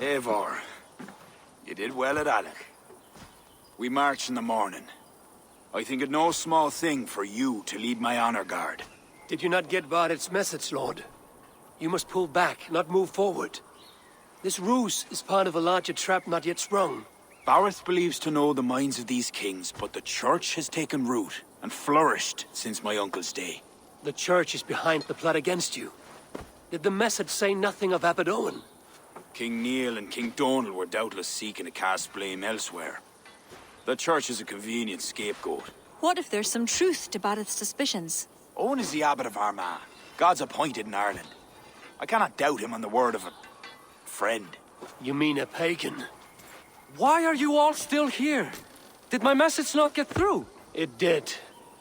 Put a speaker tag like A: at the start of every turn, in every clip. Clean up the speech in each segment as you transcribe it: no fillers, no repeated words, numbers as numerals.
A: Eivor, you did well at Alec. We march in the morning. I think it no small thing for you to lead my honor guard.
B: Did you not get Barit's message, Lord? You must pull back, not move forward. This ruse is part of a larger trap not yet sprung.
A: Barith believes to know the minds of these kings, but the church has taken root and flourished since my uncle's day.
B: The church is behind the plot against you. Did the message say nothing of Abaddon?
A: King Neil and King Donal were doubtless seeking to cast blame elsewhere. The church is a convenient scapegoat.
C: What if there's some truth to Barith's suspicions?
A: Owen is the abbot of Armagh, God's appointed in Ireland. I cannot doubt him on the word of a friend.
B: You mean a pagan?
D: Why are you all still here? Did my message not get through?
B: It did,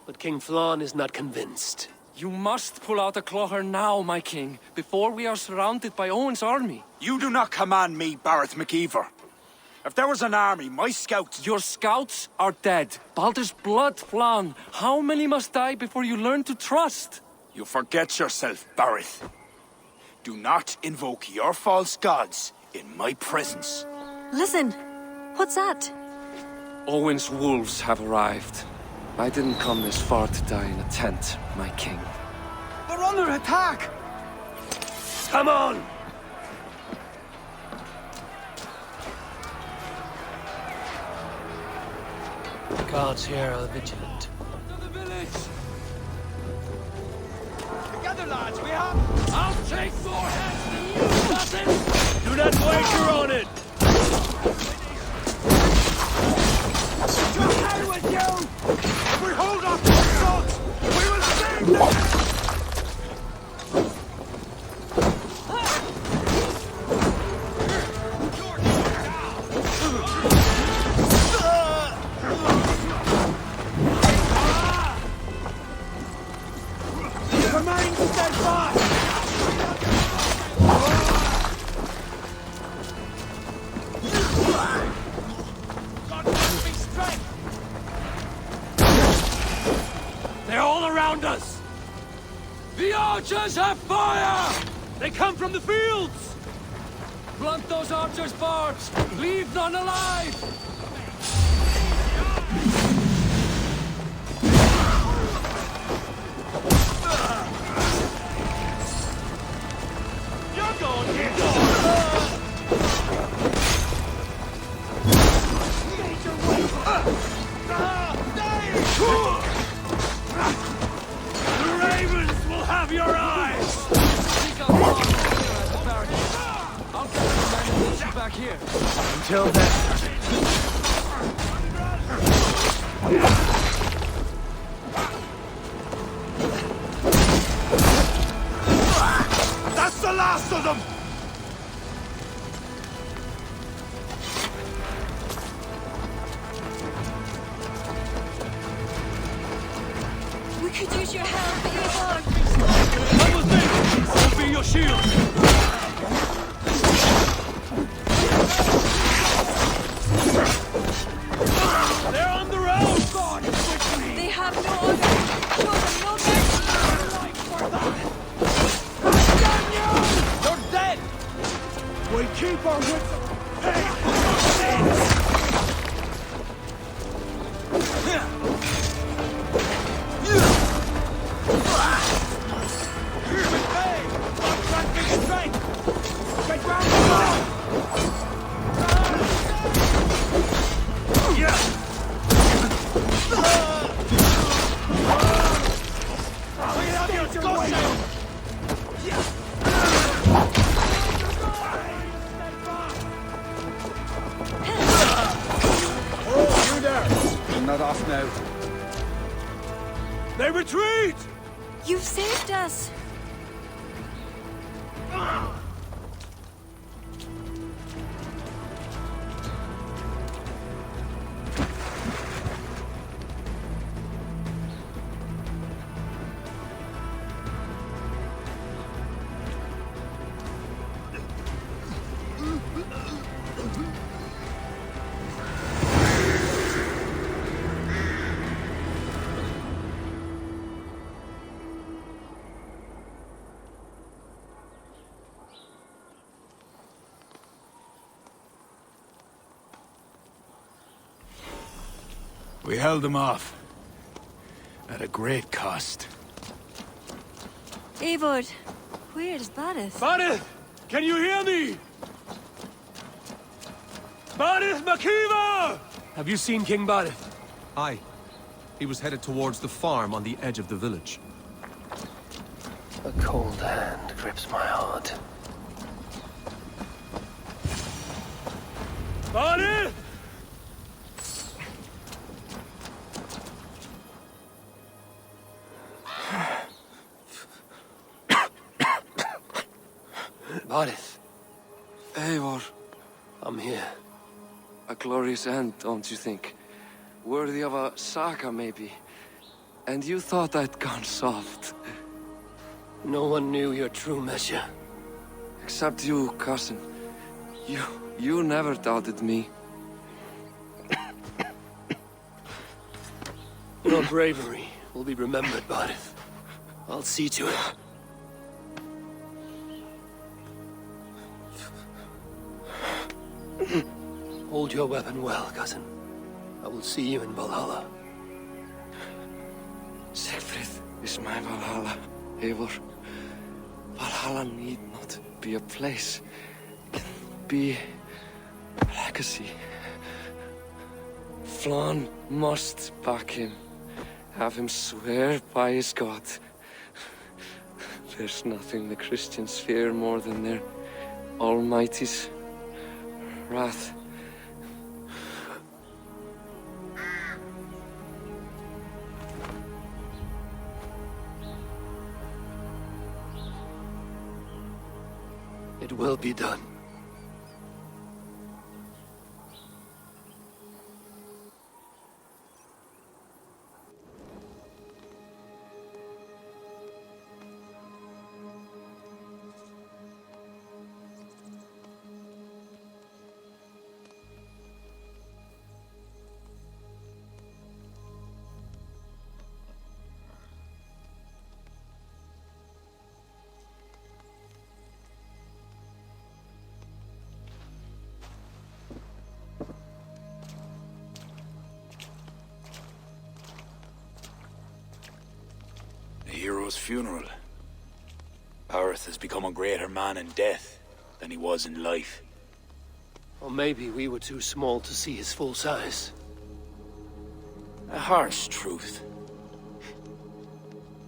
B: but King Flann is not convinced.
D: You must pull out a clawher now, my king, before we are surrounded by Owen's army.
A: You do not command me, Barith McEver. If there was an army, my scouts...
D: Your scouts are dead. Baldur's blood, Flann. How many must die before you learn to trust?
A: You forget yourself, Barith. Do not invoke your false gods in my presence.
C: Listen, what's that?
D: Owen's wolves have arrived. I didn't come this far to die in a tent, my king.
A: We're under attack!
B: Come on! The guards here are vigilant.
D: To the village!
A: Together, lads, we have...
D: I'll take more heads than you, Assassins!
B: Do not wager on it!
A: To hell with you! If we hold off the assault, we will save them! Remain steadfast! God grant me strength!
B: They're all around us!
D: The archers have fire!
B: They come from the fields!
D: Blunt those archers' barbs! Leave none alive!
B: You're going here! The ravens will have your eyes!
D: I'll get the men and meet you back here.
B: Until then...
A: That's the last of them!
C: We could use your help, Eivor.
B: Come with me! I'll be your shield! They're on the road! God,
C: They have no honor. Show them no mercy.
A: For that! You're dead! We keep our wits... Get round the wall! Oh, you there! I'm not off now.
B: They retreat!
C: You've saved us.
A: We held them off. At a great cost.
C: Eivor, where is Barith?
B: Barith! Can you hear me? Barith Makiva! Have you seen King Barith?
E: Aye. He was headed towards the farm on the edge of the village.
B: A cold hand grips my heart. Barith! Barith,
D: Eivor,
B: I'm here.
D: a glorious end, don't you think? Worthy of a saga, maybe. And you thought I'd gone soft.
B: No one knew your true measure.
D: Except you, cousin. You never doubted me.
B: Your bravery will be remembered, Barith. I'll see to it. Hold your weapon well, cousin. I will see you in Valhalla.
D: Siegfried is my Valhalla, Eivor. Valhalla need not be a place. It can be a legacy. Flann must back him. Have him swear by his God. There's nothing the Christians fear more than their Almighty's wrath.
B: It will be done.
A: A hero's funeral. Barith has become a greater man in death than he was in life.
B: Or maybe we were too small to see his full size.
A: A harsh truth.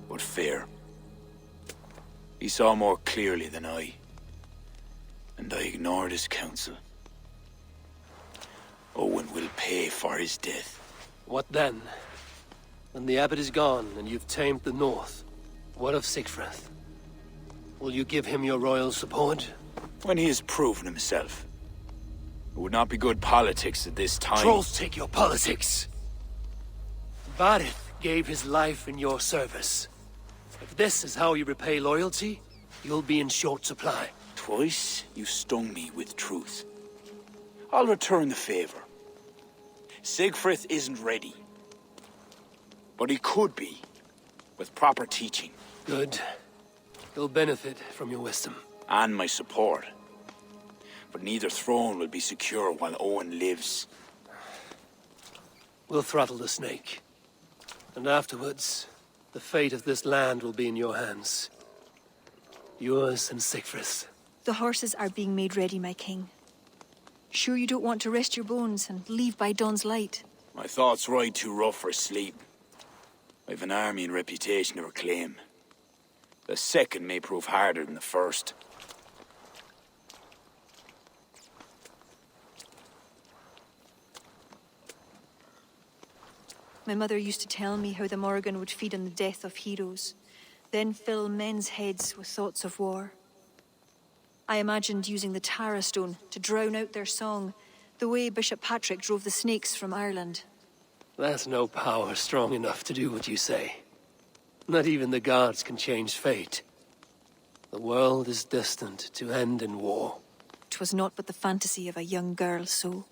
A: But fair. He saw more clearly than I. And I ignored his counsel. Owen will pay for his death.
B: What then? When the abbot is gone and you've tamed the north, what of Siegfried? Will you give him your royal support?
A: When he has proven himself. It would not be good politics at this time.
B: Trolls take your politics. Barith gave his life in your service. If this is how you repay loyalty, you'll be in short supply.
A: Twice you stung me with truth. I'll return the favor. Siegfried isn't ready. But he could be, with proper teaching.
B: Good. He'll benefit from your wisdom.
A: And my support. But neither throne will be secure while Owen lives.
B: We'll throttle the snake. And afterwards, the fate of this land will be in your hands. Yours and Siegfried's.
C: The horses are being made ready, my king. Sure you don't want to rest your bones and leave by dawn's light?
A: My thoughts ride too rough for sleep. I've an army and reputation to reclaim. The second may prove harder than the first.
C: My mother used to tell me how the Morrigan would feed on the death of heroes, then fill men's heads with thoughts of war. I imagined using the Tara Stone to drown out their song, the way Bishop Patrick drove the snakes from Ireland.
B: That's no power strong enough to do what you say. Not even the gods can change fate. The world is destined to end in war.
C: 'Twas not but the fantasy of a young girl's soul.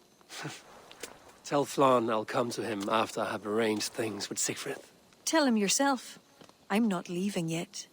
B: Tell Flann I'll come to him after I have arranged things with Siegfried.
C: Tell him yourself. I'm not leaving yet.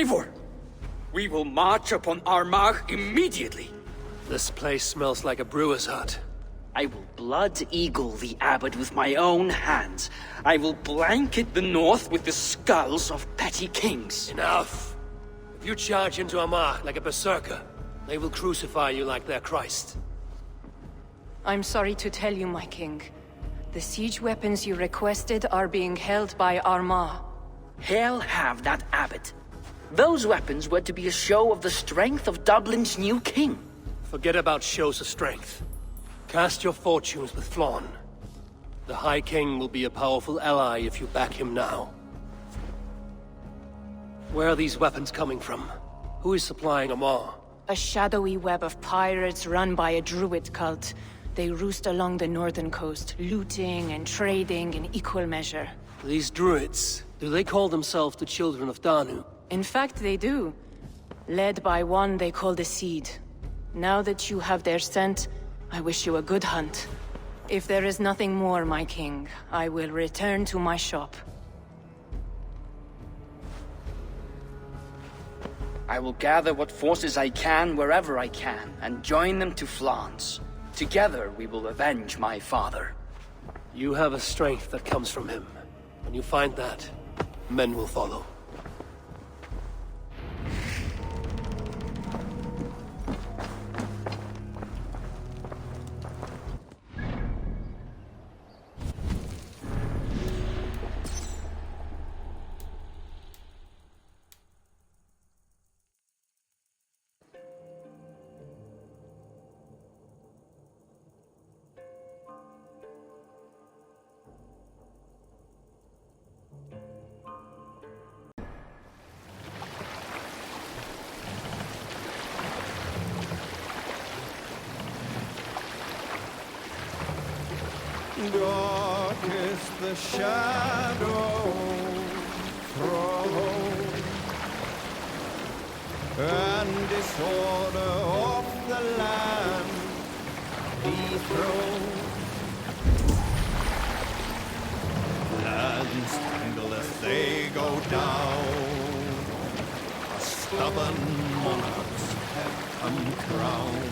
A: Eivor! We will march upon Armagh immediately!
B: This place smells like a brewer's hut.
F: I will blood eagle the abbot with my own hands. I will blanket the north with the skulls of petty kings.
B: Enough! If you charge into Armagh like a berserker, they will crucify you like their Christ.
G: I'm sorry to tell you, my king. The siege weapons you requested are being held by Armagh.
F: Hell have that abbot. Those weapons were to be a show of the strength of Dublin's new king.
B: Forget about shows of strength. Cast your fortunes with Flann. The High King will be a powerful ally if you back him now. Where are these weapons coming from? Who is supplying Armagh?
G: A shadowy web of pirates run by a Druid cult. They roost along the northern coast, looting and trading in equal measure.
B: These Druids, do they call themselves the Children of Danu?
G: In fact, they do. Led by one they call the Seed. Now that you have their scent, I wish you a good hunt. If there is nothing more, my king, I will return to my shop.
F: I will gather what forces I can wherever I can, and join them to Flans. Together we will avenge my father.
B: You have a strength that comes from him. When you find that, men will follow.
H: Dark is the shadow thrown, and disorder of the land dethroned. Lands tremble as they go down, stubborn monarchs have uncrowned.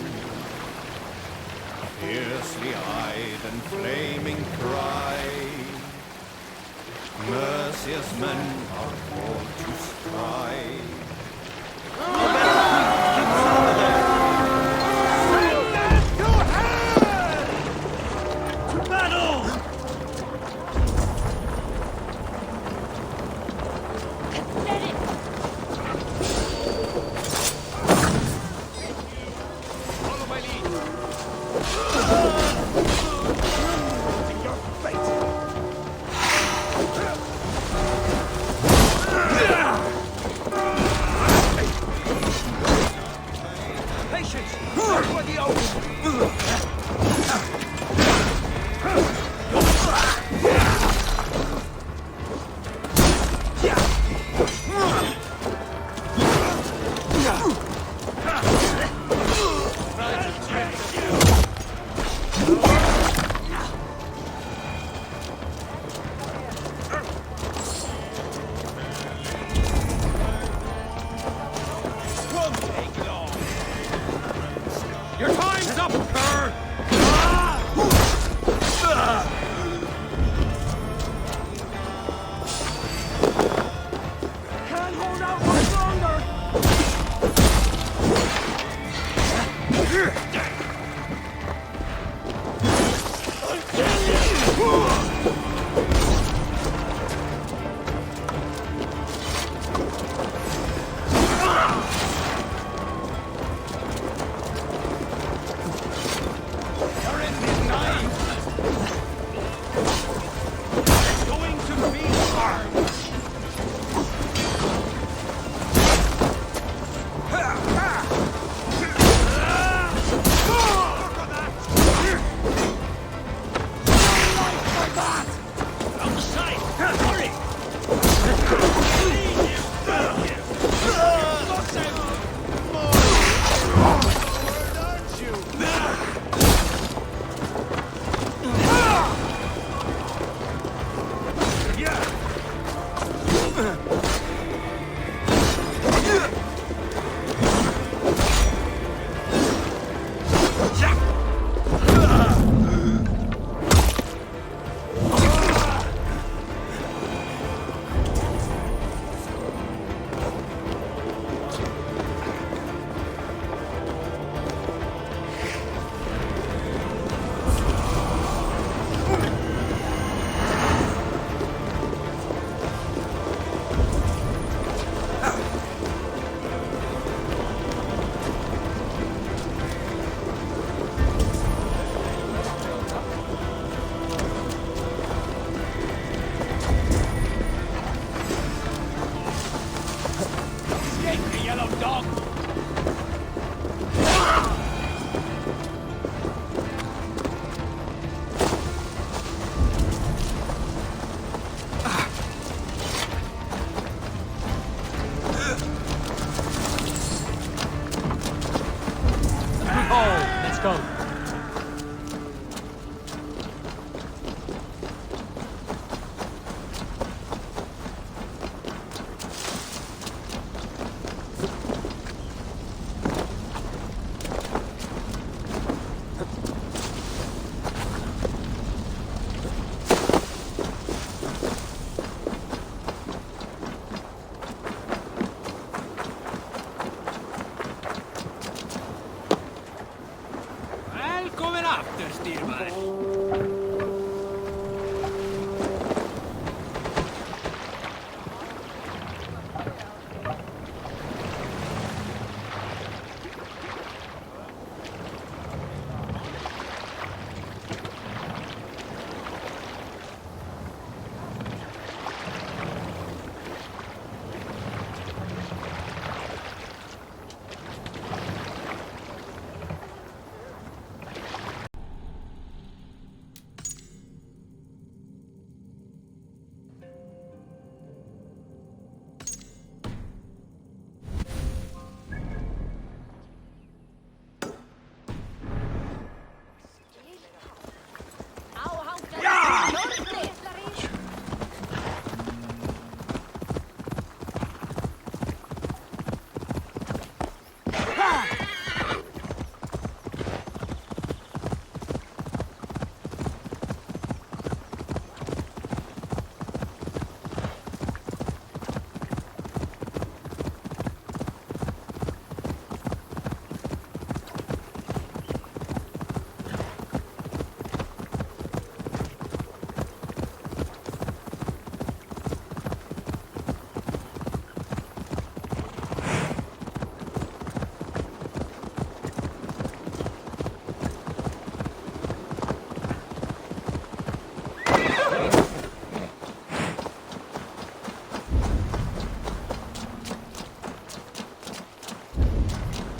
H: Fiercely eyed and flaming cry, merciless men are called to strike.
B: go.
I: Välkommen after, styrman.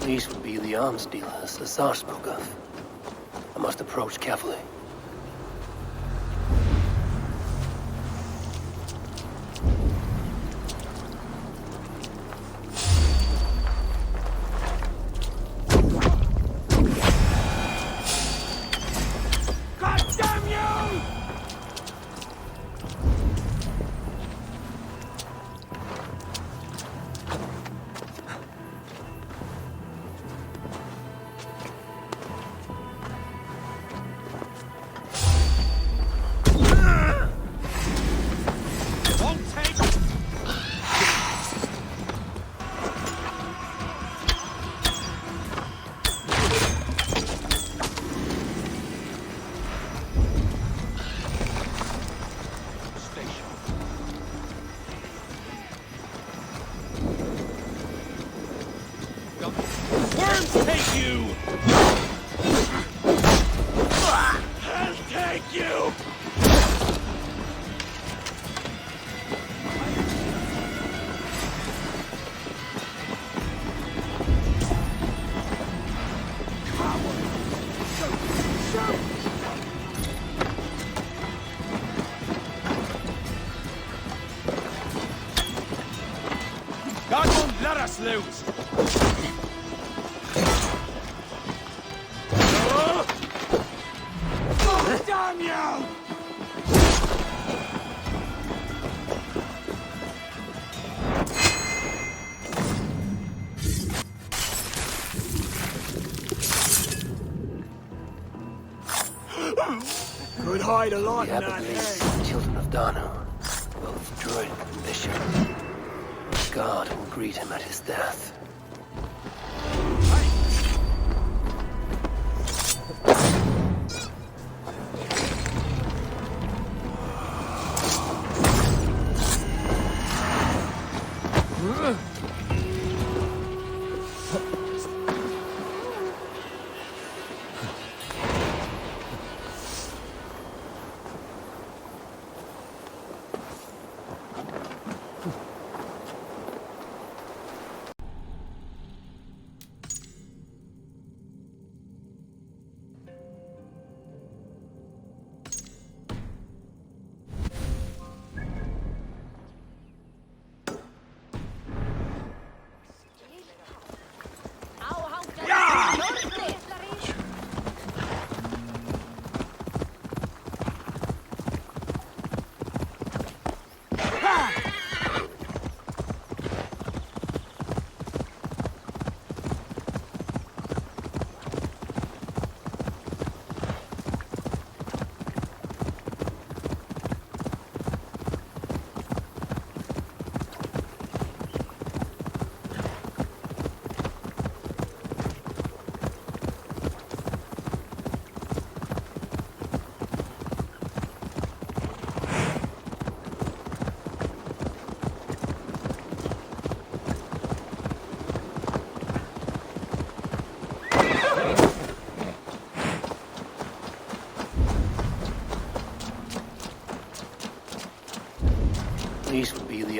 B: These would be the arms dealers the Tsar spoke of. I must approach carefully.
I: God damn you! Worms take you! I'll take you! God won't let us lose! Damn you! Could hide a lot
B: The
I: in
B: abbot
I: that
B: leads
I: head.
B: the children of Danu, both druid and bishop. God will greet him at his death.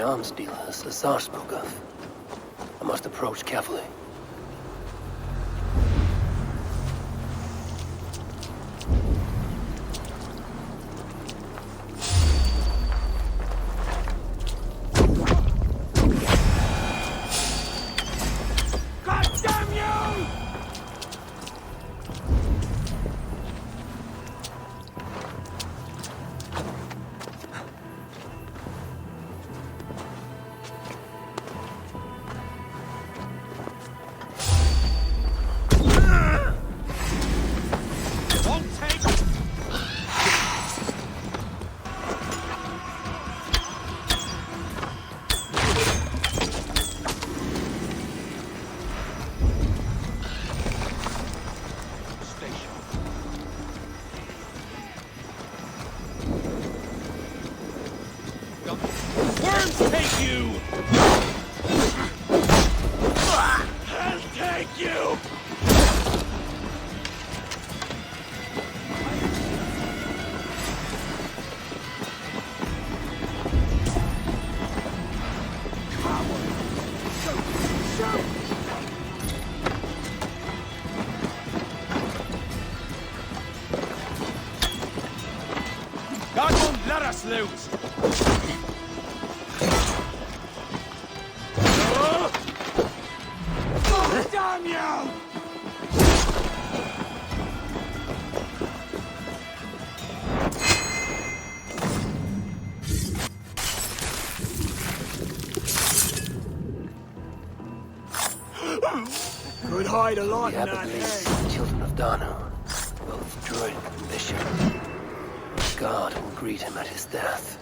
B: the arms dealers Azar spoke of. I must approach carefully.
I: God won't let us lose! Damn you! Could hide a lot
B: The
I: in
B: abbot
I: that
B: leads
I: thing.
B: the children of Danu, both druid and bishop. God will greet him at his death.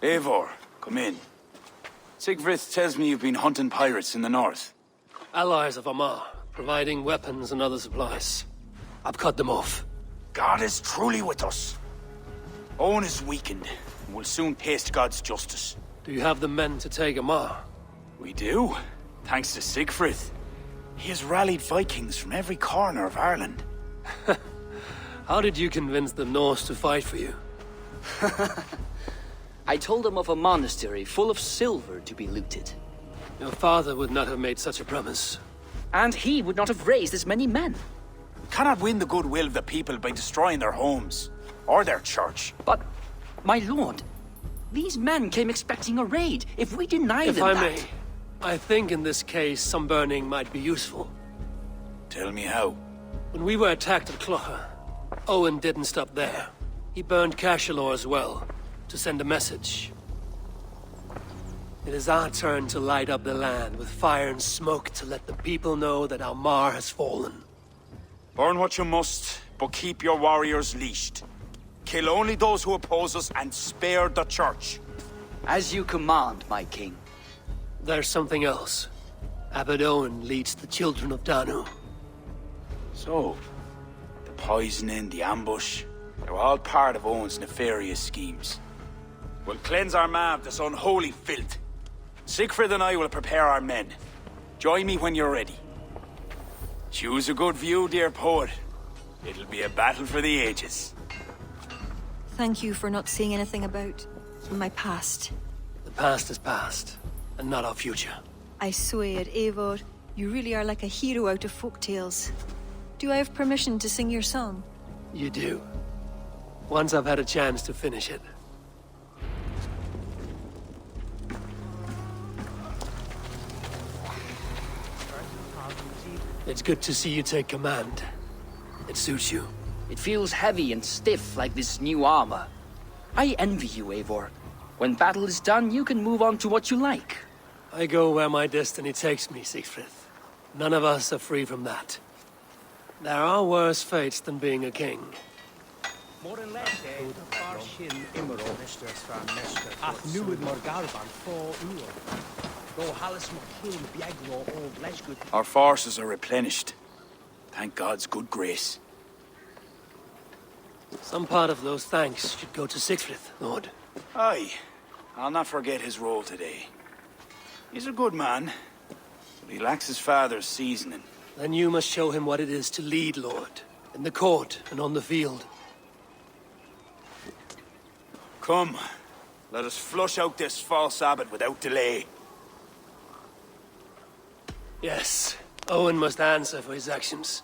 A: Eivor, come in. Sigfrid tells me you've been hunting pirates in the north.
B: Allies of Amar, providing weapons and other supplies. I've cut them off.
A: God is truly with us. Owen is weakened, and will soon taste God's justice.
B: Do you have the men to take Amar?
A: We do, thanks to Sigfrid. He has rallied Vikings from every corner of Ireland.
B: How did you convince the Norse to fight for you?
F: I told him of a monastery full of silver to be looted.
B: Your father would not have made such a promise.
F: And he would not have raised as many men.
A: We cannot win the goodwill of the people by destroying their homes, or their church.
F: But, my lord, these men came expecting a raid. If we deny
B: If
F: them
B: I
F: that...
B: may, I think in this case some burning might be useful.
A: Tell me how.
B: When we were attacked at Clougha, Owen didn't stop there. He burned Cashelor as well, to send a message. It is our turn to light up the land with fire and smoke to let the people know that Almar has fallen.
A: Burn what you must, but keep your warriors leashed. Kill only those who oppose us and spare the church.
F: As you command, my king.
B: There's something else. Abbot Owen leads the children of Danu.
A: So, the poisoning, the ambush, they were all part of Owen's nefarious schemes. We'll cleanse our ma of this unholy filth. Sigfrid and I will prepare our men. Join me when you're ready. Choose a good view, dear poet. It'll be a battle for the ages.
C: Thank you for not saying anything about my past.
B: The past is past, and not our future.
C: I swear, Eivor, you really are like a hero out of folk tales. Do I have permission to sing your song?
B: You do. Once I've had a chance to finish it. It's good to see you take command. It suits you.
F: It feels heavy and stiff like this new armor. I envy you, Eivor. When battle is done, you can move on to what you like.
B: I go where my destiny takes me, Siegfried. None of us are free from that. There are worse fates than being a king.
A: Our forces are replenished. Thank God's good grace.
B: Some part of those thanks should go to Siegfried, Lord.
A: Aye, I'll not forget his role today. He's a good man, but he lacks his father's seasoning.
B: Then you must show him what it is to lead, Lord. In the court and on the field.
A: Come, let us flush out this false abbot without delay.
B: Yes, Owen must answer for his actions.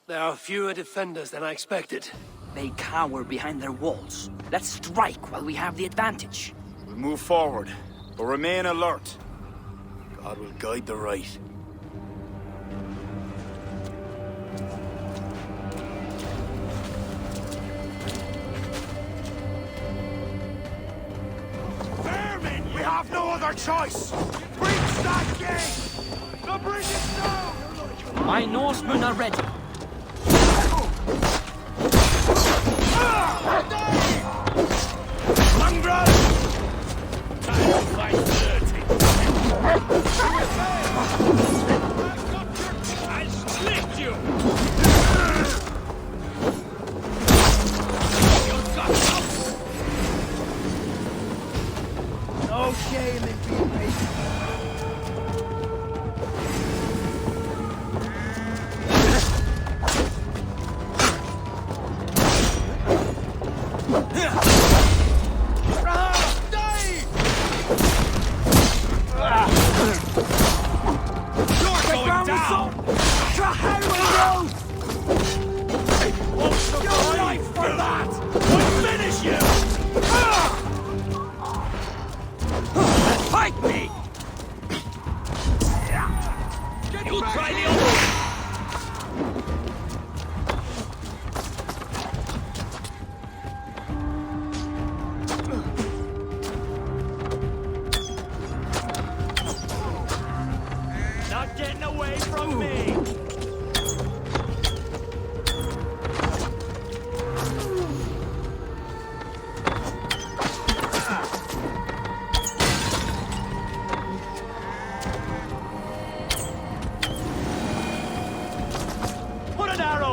B: There are fewer defenders than I expected.
F: They cower behind their walls. Let's strike while we have the advantage.
A: We'll move forward, but remain alert. God will guide the right.
I: Vermin! We have no other choice! Breach that gate! The bridge is down!
F: My Norsemen are ready.
I: Mongrel! Time to fight dirty! I'll split you! You got up! No shame in being patient.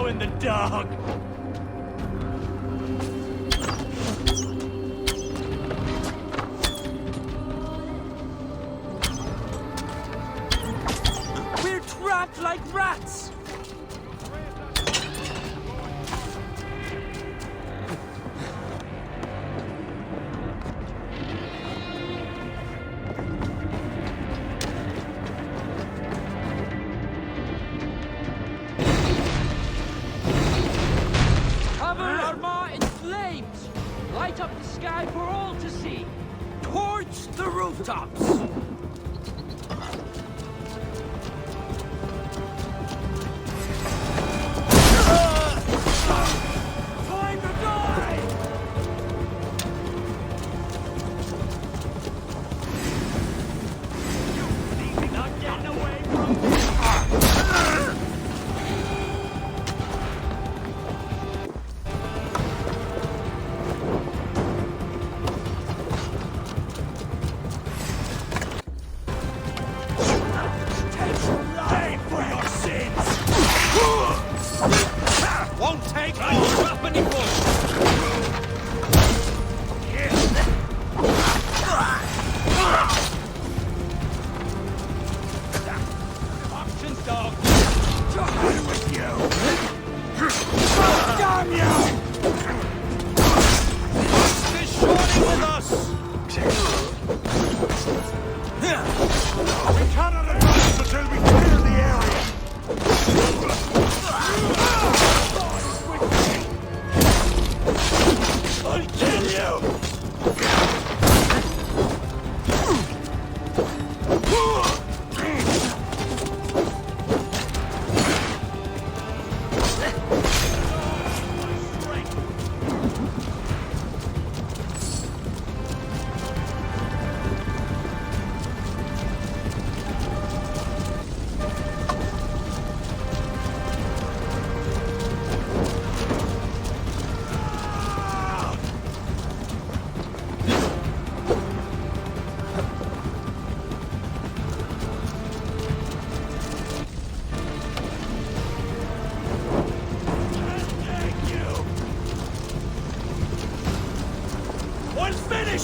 I: In the dog.
F: We're trapped like rats. Light up the sky for all to see! Towards the rooftops!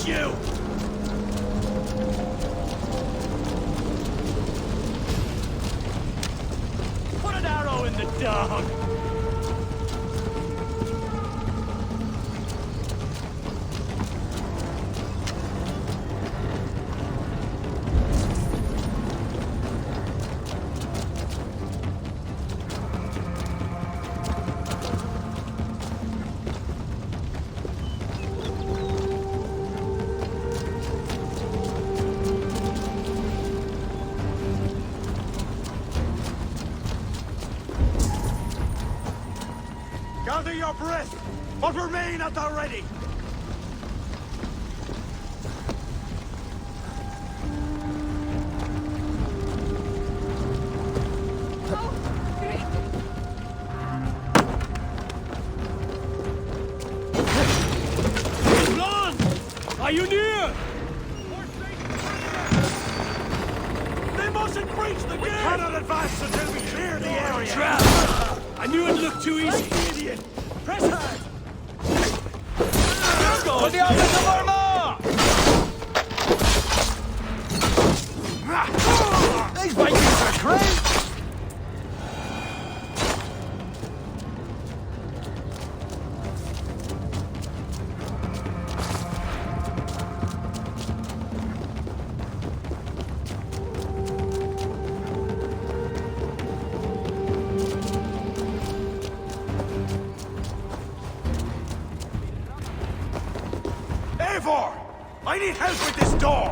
I: finish you! Put an arrow in the dog! Gather your breath, but remain at the ready! Run! Are you near? They mustn't breach the gate! We cannot advance until we clear the area! Trap! I knew it'd look too easy! Idiot! Press hard! For the office of Armor! These Vikings are crazy! Eivor! I need help with this door!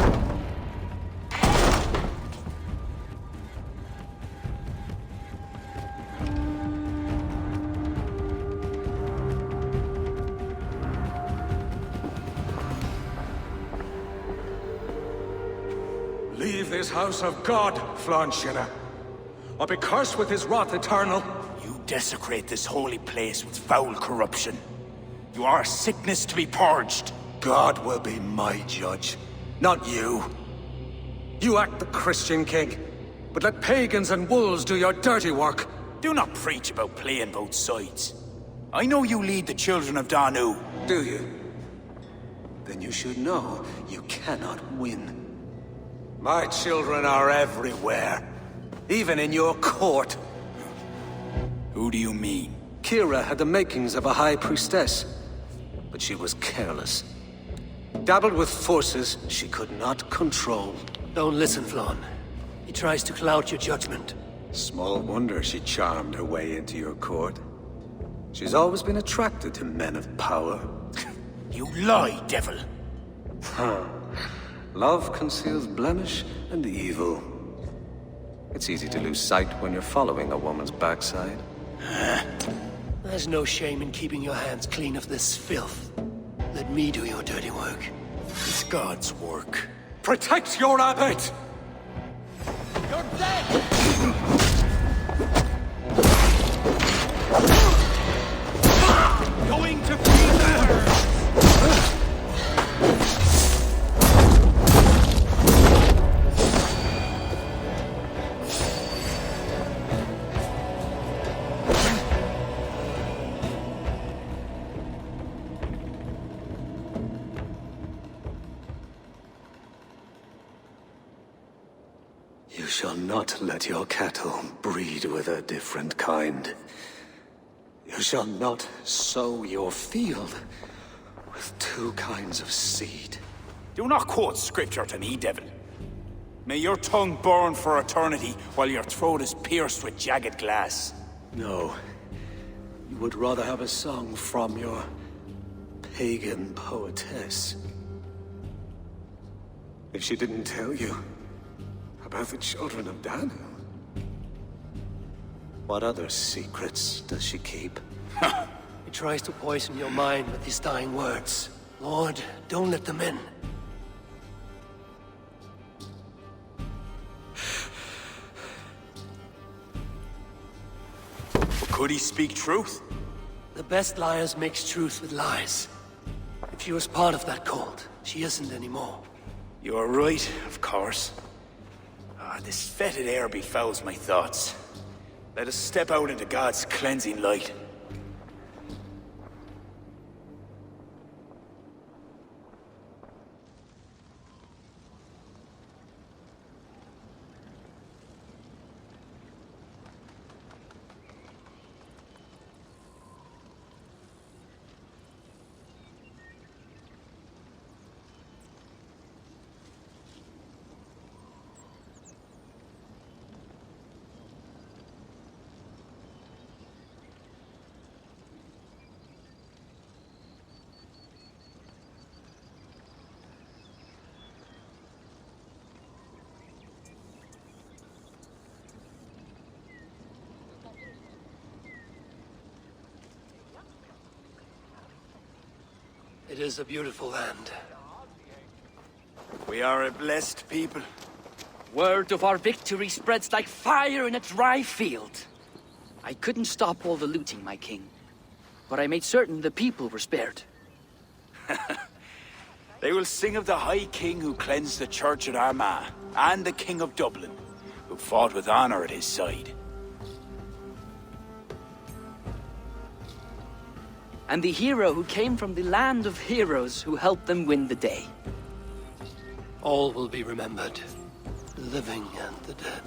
H: Leave this house of God, Flanshina, or be cursed with his wrath eternal.
A: You desecrate this holy place with foul corruption. You are a sickness to be purged.
H: God will be my judge, not you. You act the Christian king, but let pagans and wolves do your dirty work.
A: Do not preach about playing both sides. I know you lead the children of Danu.
H: Do you? Then you should know you cannot win. My children are everywhere, even in your court.
A: Who do you mean?
H: Kira had the makings of a high priestess, but she was careless. Dabbled with forces she could not control.
B: Don't listen, Flann. He tries to cloud your judgment.
H: Small wonder she charmed her way into your court. She's always been attracted to men of power.
A: You lie, devil!
H: Love conceals blemish and evil. It's easy to lose sight when you're following a woman's backside.
B: There's no shame in keeping your hands clean of this filth. Let me do your dirty work.
A: It's God's work.
H: Protect your abbot!
I: You're dead! Going to feed her!
H: You shall not let your cattle breed with a different kind. You shall not sow your field with two kinds of seed.
A: Do not quote scripture to me, devil. May your tongue burn for eternity while your throat is pierced with jagged glass.
H: No. You would rather have a song from your pagan poetess. If she didn't tell you about the children of Danu, what other secrets does she keep?
B: He tries to poison your mind with his dying words. Lord, don't let them in.
A: Could he speak truth?
B: The best liars mix truth with lies. If she was part of that cult, she isn't anymore.
A: You are right, of course. This fetid air befouls my thoughts. Let us step out into God's cleansing light.
B: It is a beautiful land.
A: We are a blessed people.
F: Word of our victory spreads like fire in a dry field. I couldn't stop all the looting, my king. But I made certain the people were spared.
A: They will sing of the High King who cleansed the church at Armagh, and the King of Dublin, who fought with honor at his side.
F: And the hero who came from the land of heroes who helped them win the day.
B: All will be remembered, the living and the dead.